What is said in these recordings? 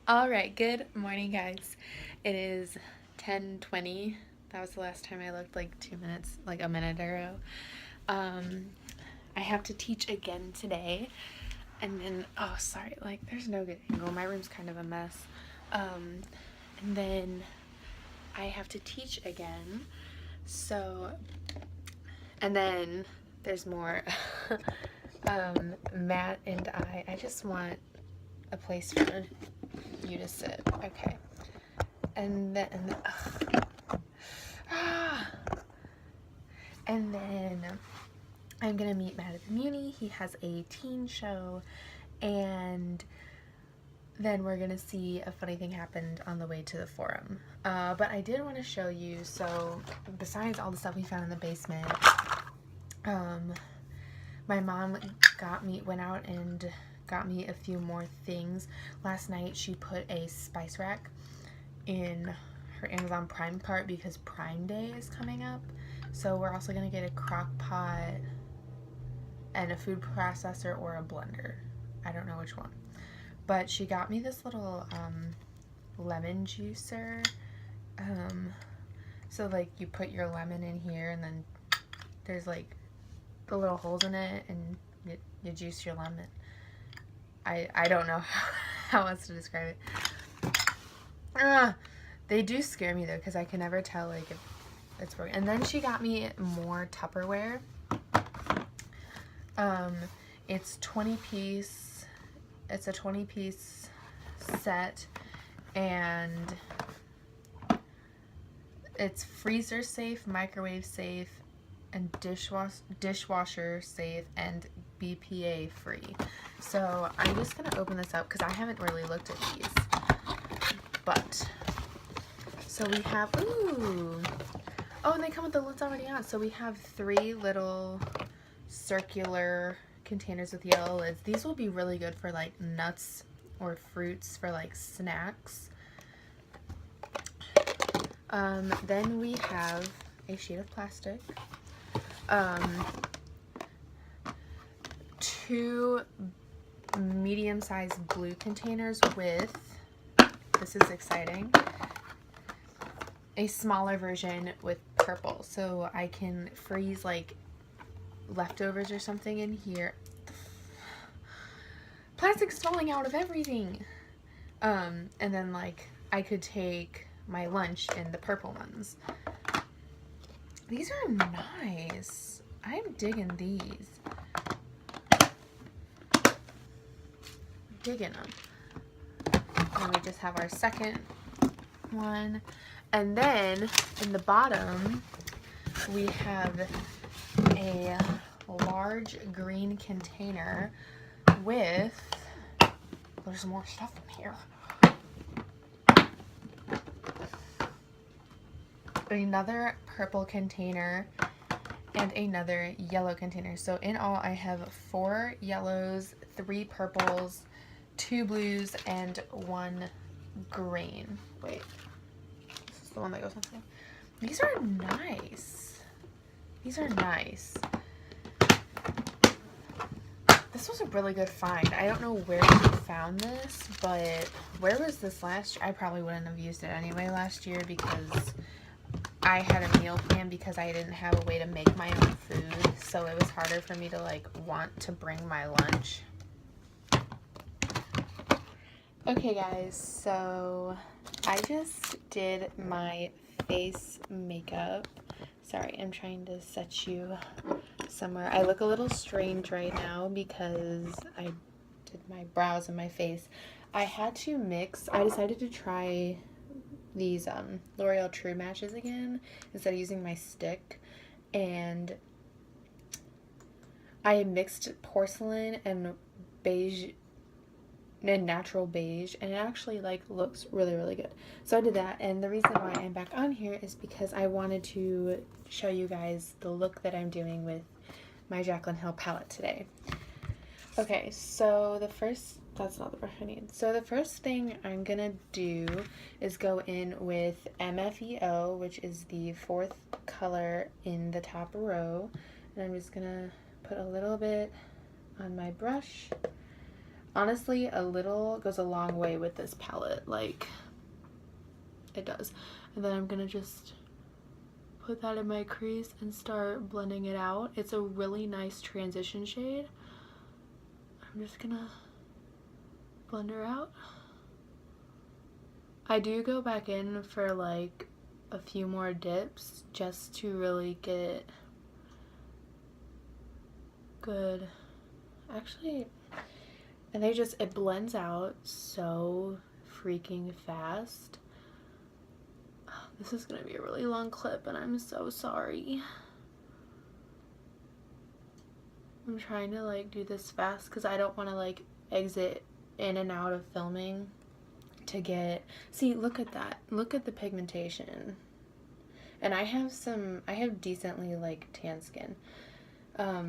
All right, good morning, guys. It is 10:20. That was the last time I looked, like 2 minutes, like a minute ago. Um, I have to teach again today, and then sorry, like there's no good angle. My room's kind of a mess. Um, and then I have to teach again. So, and then there's more. Matt and I just want a place for you to sit. Okay. And then, and then I'm gonna meet Matt at the Muny. He has a teen show, and then we're gonna see a funny thing happened on the way to the forum. But I did want to show you. So besides all the stuff we found in the basement, my mom went out and got me a few more things. Last night she put a spice rack in her Amazon Prime cart because Prime Day is coming up. So we're also going to get a crock pot and a food processor or a blender. I don't know which one. But she got me this little lemon juicer. So like you put your lemon in here and then there's like the little holes in it and you juice your lemon. I don't know how else to describe it. They do scare me though because I can never tell like if it's working. And then she got me more Tupperware. It's 20 piece. It's a 20 piece set, and it's freezer safe, microwave safe, and dishwasher safe, and BPA free. So I'm just gonna open this up because I haven't really looked at these. But so we have oh, and they come with the lids already on. So we have 3 little circular containers with yellow lids. These will be really good for like nuts or fruits for like snacks. Then we have a sheet of plastic. 2 medium-sized blue containers with, this is exciting, a smaller version with purple, so I can freeze like leftovers or something in here. Plastic's falling out of everything. And then like I could take my lunch in the purple ones. These are nice. I'm digging these. Digging them. And then we just have our second one. And then in the bottom, we have a large green container with, there's more stuff in here. Another purple container and another yellow container. So in all, I have 4 yellows, 3 purples, 2 blues, and 1 green. Wait, this is the one that goes on there. These are nice. These are nice. This was a really good find. I don't know where you found this, but where was this last year? I probably wouldn't have used it anyway last year because I had a meal plan because I didn't have a way to make my own food, so it was harder for me to like want to bring my lunch. Okay guys, so I just did my face makeup. Sorry, I'm trying to set you somewhere. I look a little strange right now because I did my brows and my face. I had to mix. I decided to try these L'Oreal True Matches again instead of using my stick, and I mixed porcelain and beige and natural beige, and it actually like looks really good. So I did that, and the reason why I'm back on here is because I wanted to show you guys the look that I'm doing with my Jaclyn Hill palette today. Okay, so that's not the brush I need. So the first thing I'm gonna do is go in with MFEO, which is the 4th color in the top row. And I'm just gonna put a little bit on my brush. honestly, a little goes a long way with this palette. Like, it does. And then I'm gonna just put that in my crease and start blending it out. It's a really nice transition shade. I'm just gonna blend her out. I do go back in for like a few more dips just to really get good. Actually, and it blends out so freaking fast. This is gonna be a really long clip and I'm so sorry. I'm trying to like do this fast because I don't want to like exit in and out of filming to get, see, look at that, look at the pigmentation. And I have decently like tan skin. I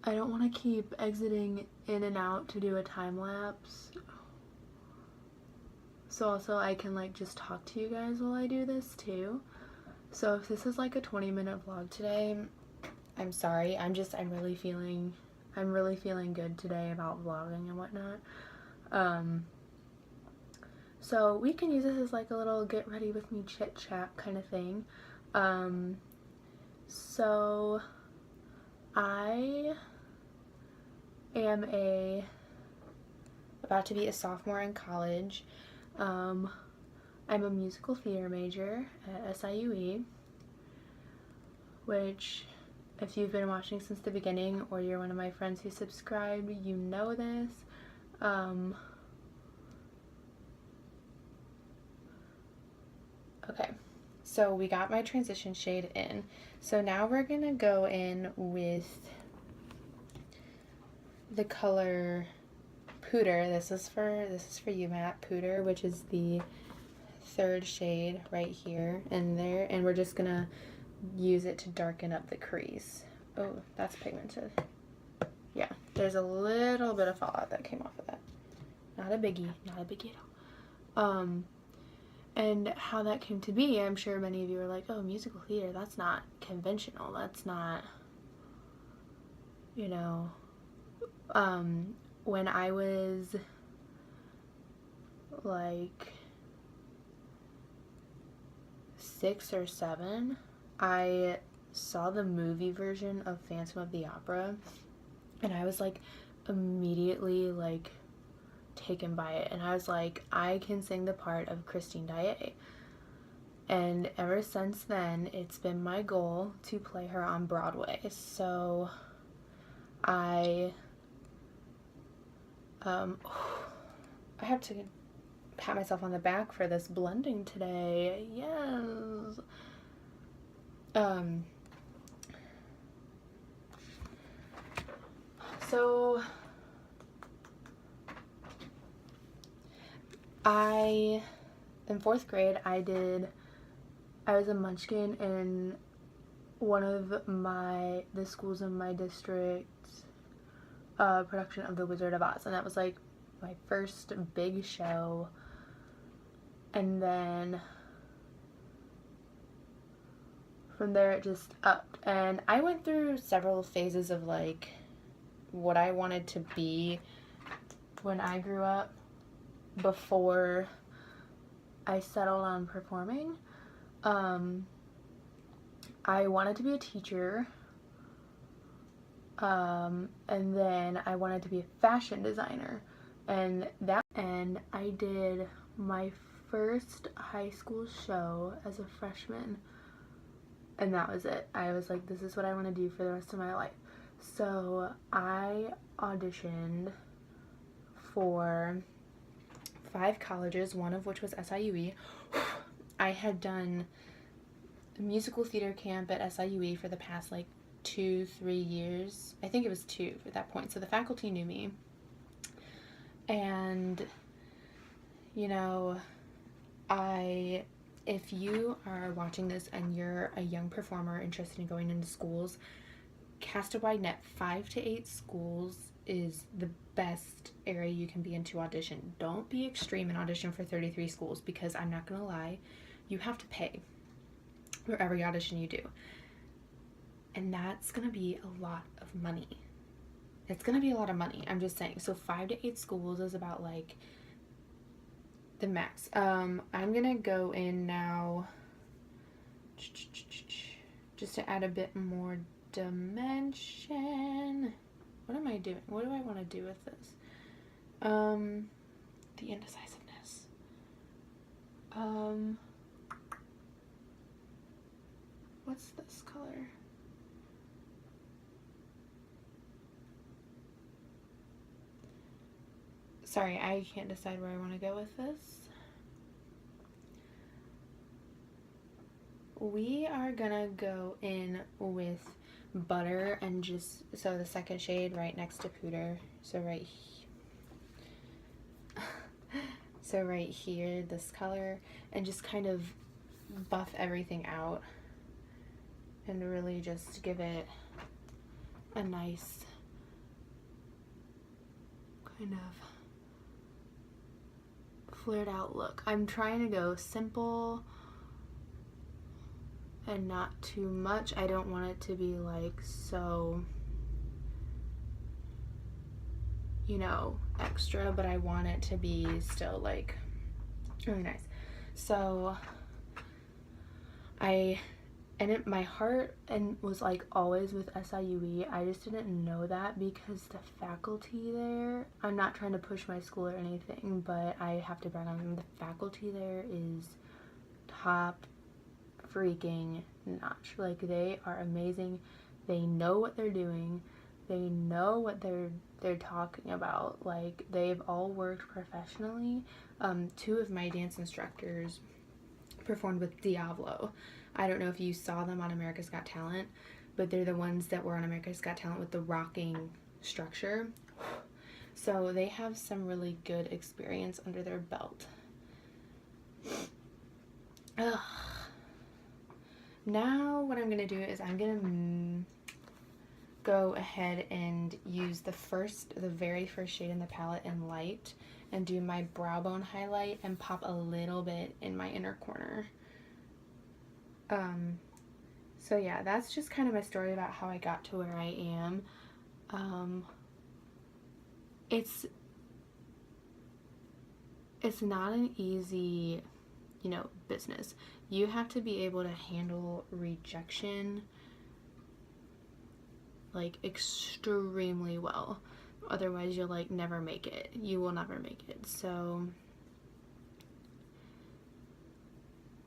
don't want to keep exiting in and out to do a time lapse. So also I can like just talk to you guys while I do this too. So if this is like a 20-minute vlog today, I'm sorry. I'm really feeling good today about vlogging and whatnot. So we can use this as like a little get ready with me chit chat kind of thing. So I am about to be a sophomore in college. I'm a musical theater major at SIUE, which if you've been watching since the beginning or you're one of my friends who subscribed, you know this. Okay, so we got my transition shade in. So now we're gonna go in with the color Pooter. This is for you, Matt. Pooter, which is the third shade right here and there, and we're just gonna use it to darken up the crease. Oh, that's pigmented. Yeah, there's a little bit of fallout that came off of that. Not a biggie, not a biggie at all. And how that came to be, I'm sure many of you are like, oh, musical theater, that's not conventional. That's not, you know, when I was like 6 or 7, I saw the movie version of Phantom of the Opera, and I was like immediately like taken by it, and I was like, I can sing the part of Christine Daae. And ever since then, it's been my goal to play her on Broadway. So I have to pat myself on the back for this blending today. Yes. So in 4th grade, I was a munchkin in one of the schools in my district's production of The Wizard of Oz, and that was like my first big show. And then from there it just upped, and I went through several phases of like what I wanted to be when I grew up before I settled on performing. I wanted to be a teacher, and then I wanted to be a fashion designer, and I did my first high school show as a freshman, and that was it. I was like, this is what I want to do for the rest of my life. So I auditioned for 5 colleges, one of which was SIUE. I had done a musical theater camp at SIUE for the past like 2-3 years. I think it was 2 at that point. So the faculty knew me. And, you know, if you are watching this and you're a young performer interested in going into schools, cast a wide net. 5 to 8 schools is the best area you can be in to audition. Don't be extreme and audition for 33 schools, because I'm not gonna lie, you have to pay for every audition you do, and that's gonna be a lot of money. it's gonna be a lot of money. I'm just saying. So 5 to 8 schools is about like the max. I'm gonna go in now just to add a bit more dimension. What am I doing? What do I want to do with this? The indecisiveness. What's this color? Sorry, I can't decide where I want to go with this. We are gonna go in with butter and just, so the second shade right next to Pooter. So right here, this color, and just kind of buff everything out and really just give it a nice kind of flared out look. I'm trying to go simple and not too much. I don't want it to be like so, you know, extra, but I want it to be still like really nice. So my heart and was like always with SIUE. I just didn't know that because the faculty there, I'm not trying to push my school or anything, but I have to brag on them. The faculty there is top freaking notch. Like, they are amazing. They know what they're doing. They know what they're talking about. Like, they've all worked professionally. 2 of my dance instructors performed with Diablo. I don't know if you saw them on America's Got Talent, but they're the ones that were on America's Got Talent with the rocking structure. So they have some really good experience under their belt. Ugh. Now what I'm gonna do is I'm gonna go ahead and use the very first shade in the palette in light and do my brow bone highlight and pop a little bit in my inner corner. So yeah, that's just kind of my story about how I got to where I am. It's not an easy, you know, business. You have to be able to handle rejection like extremely well. Otherwise you'll like never make it. You will never make it. So,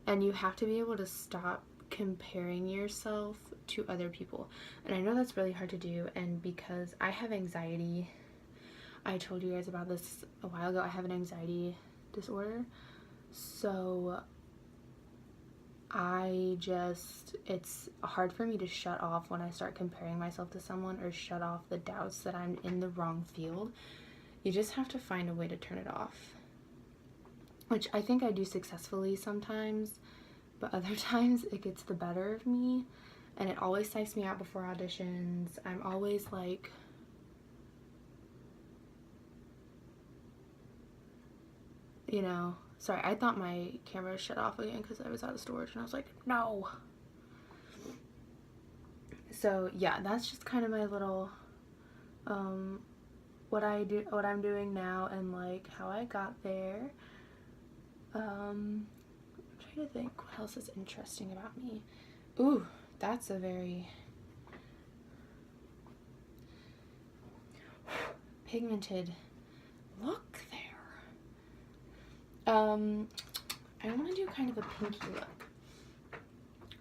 and you have to be able to stop comparing yourself to other people. And I know that's really hard to do, and because I have anxiety, I told you guys about this a while ago, I have an anxiety disorder. So it's hard for me to shut off when I start comparing myself to someone, or shut off the doubts that I'm in the wrong field. You just have to find a way to turn it off, which I think I do successfully sometimes, but other times it gets the better of me, and it always psychs me out before auditions. I'm always like, you know, sorry, I thought my camera shut off again because I was out of storage, and I was like, no. So yeah, that's just kind of my little, what I'm doing now, and like how I got there. I'm trying to think what else is interesting about me. Ooh, that's a very pigmented look there. I want to do kind of a pinky look.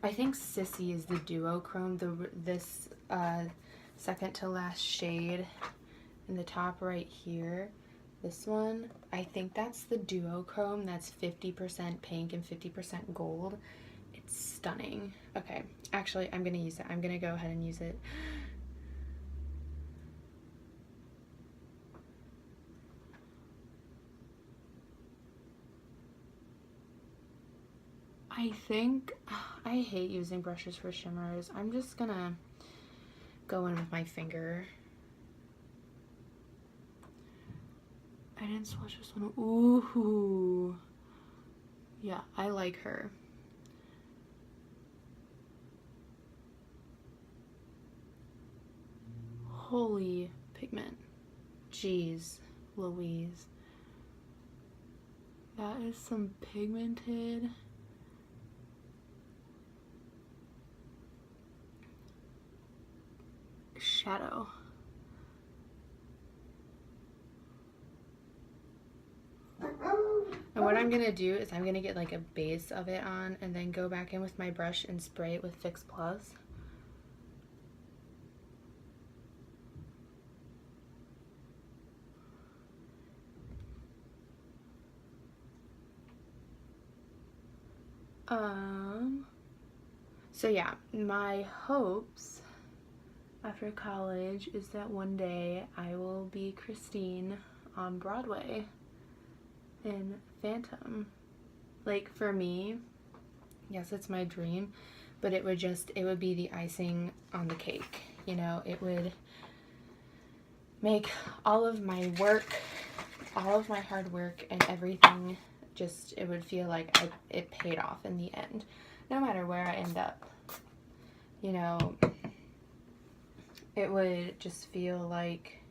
I think Sissy is the duochrome, this second to last shade in the top right here. This one, I think that's the duochrome. That's 50% pink and 50% gold. It's stunning. Okay, actually, I'm gonna use it. I'm gonna go ahead and use it. I think, I hate using brushes for shimmers. I'm just gonna go in with my finger. I didn't swatch this one. Ooh. Yeah, I like her. Holy pigment. Jeez Louise. That is some pigmented shadow. And what I'm gonna do is I'm gonna get like a base of it on and then go back in with my brush and spray it with Fix Plus. So yeah, my hopes after college is that one day I will be Christine on Broadway in Phantom. Like, for me, yes, it's my dream, but it would be the icing on the cake, you know. It would make all of my work, all of my hard work and everything, just, it would feel like it paid off in the end, no matter where I end up, you know. It would just feel like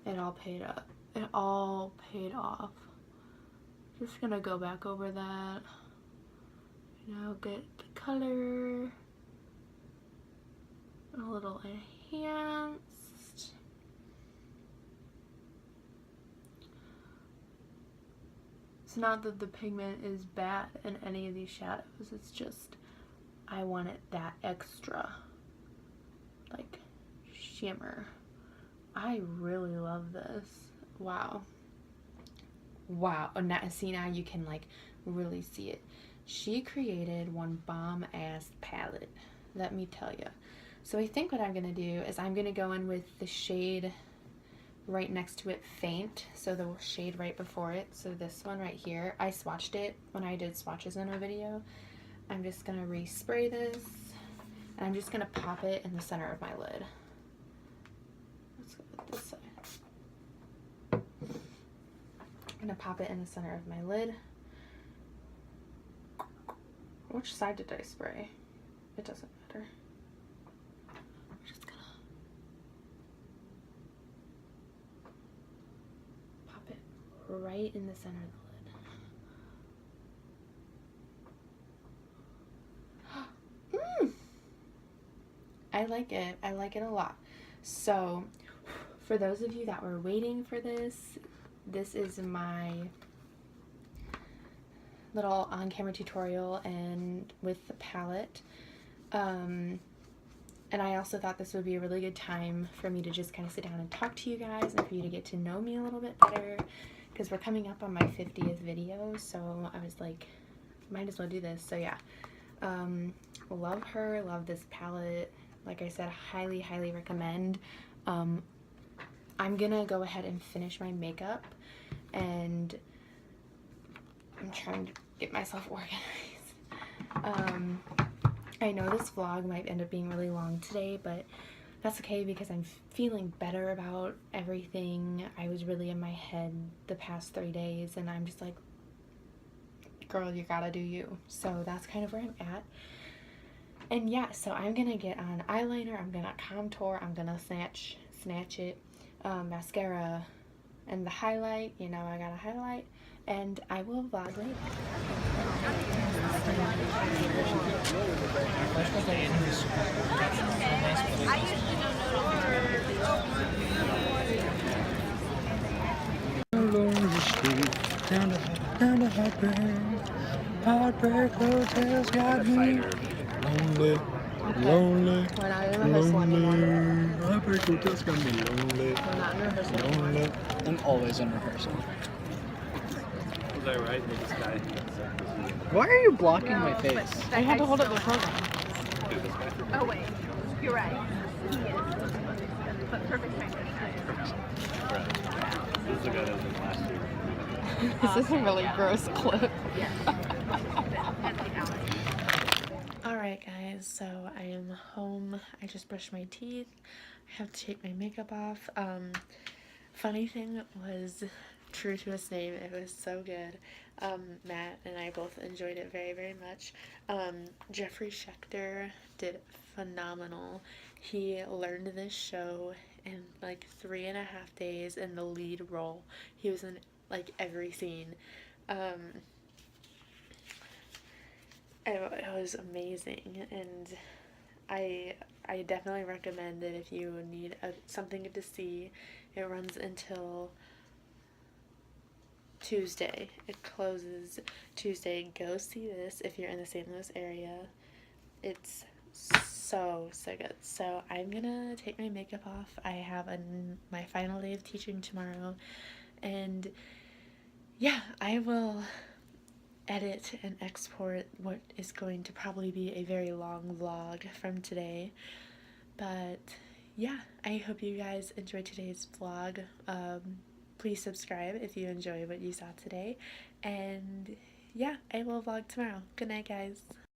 it all paid up. It all paid off. Just gonna go back over that, you know, get the color a little enhanced. It's not that the pigment is bad in any of these shadows, it's just I wanted that extra, like, shimmer. I really love this. Wow. Wow. Oh, now, see, now you can like really see it. She created one bomb ass palette, let me tell you. So I think what I'm gonna do is I'm gonna go in with the shade right next to it, Faint, so the shade right before it. So this one right here, I swatched it when I did swatches in a video. I'm just gonna respray this and I'm just gonna pop it in the center of my lid. Let's go with this side. I'm gonna pop it in the center of my lid. Which side did I spray? It doesn't matter. I'm just gonna pop it right in the center of the lid. I like it. I like it a lot. So, for those of you that were waiting for this, this is my little on-camera tutorial and with the palette. And I also thought this would be a really good time for me to just kind of sit down and talk to you guys and for you to get to know me a little bit better, because we're coming up on my 50th video, so I was like, might as well do this. So yeah, love her, love this palette. Like I said, highly, highly recommend. I'm gonna go ahead and finish my makeup, and I'm trying to get myself organized. I know this vlog might end up being really long today, but that's okay because I'm feeling better about everything. I was really in my head the past 3 days, and I'm just like, girl, you gotta do you. So that's kind of where I'm at. And yeah, so I'm gonna get on eyeliner, I'm gonna contour, I'm gonna snatch it, mascara, and the highlight, you know, I gotta highlight, and I will vlog later. Down to Heartbreak Hotel's got me lonely, lonely, we're not in rehearsal anymore. Heartbreak Hotel's got me lonely, we're not in rehearsal lonely. I'm always in rehearsal. Was I right with this guy? Why are you blocking my face? I had to hold up the program. Oh wait, you're right. He is. But perfect time. Right. This is the guy that was in last year. This is a really gross clip. Alright guys, so I am home. I just brushed my teeth. I have to take my makeup off. Funny thing was, true to his name, it was so good. Matt and I both enjoyed it very, very much. Jeffrey Schechter did phenomenal. He learned this show in like 3.5 days in the lead role. He was in like every scene. It was amazing, and I definitely recommend it if you need something to see. It runs until Tuesday. It closes Tuesday. Go see this if you're in the St. Louis area. It's so good. So I'm gonna take my makeup off. I have my final day of teaching tomorrow, and yeah, I will edit and export what is going to probably be a very long vlog from today. But yeah, I hope you guys enjoyed today's vlog. Please subscribe if you enjoy what you saw today, and yeah, I will vlog tomorrow. Good night, guys.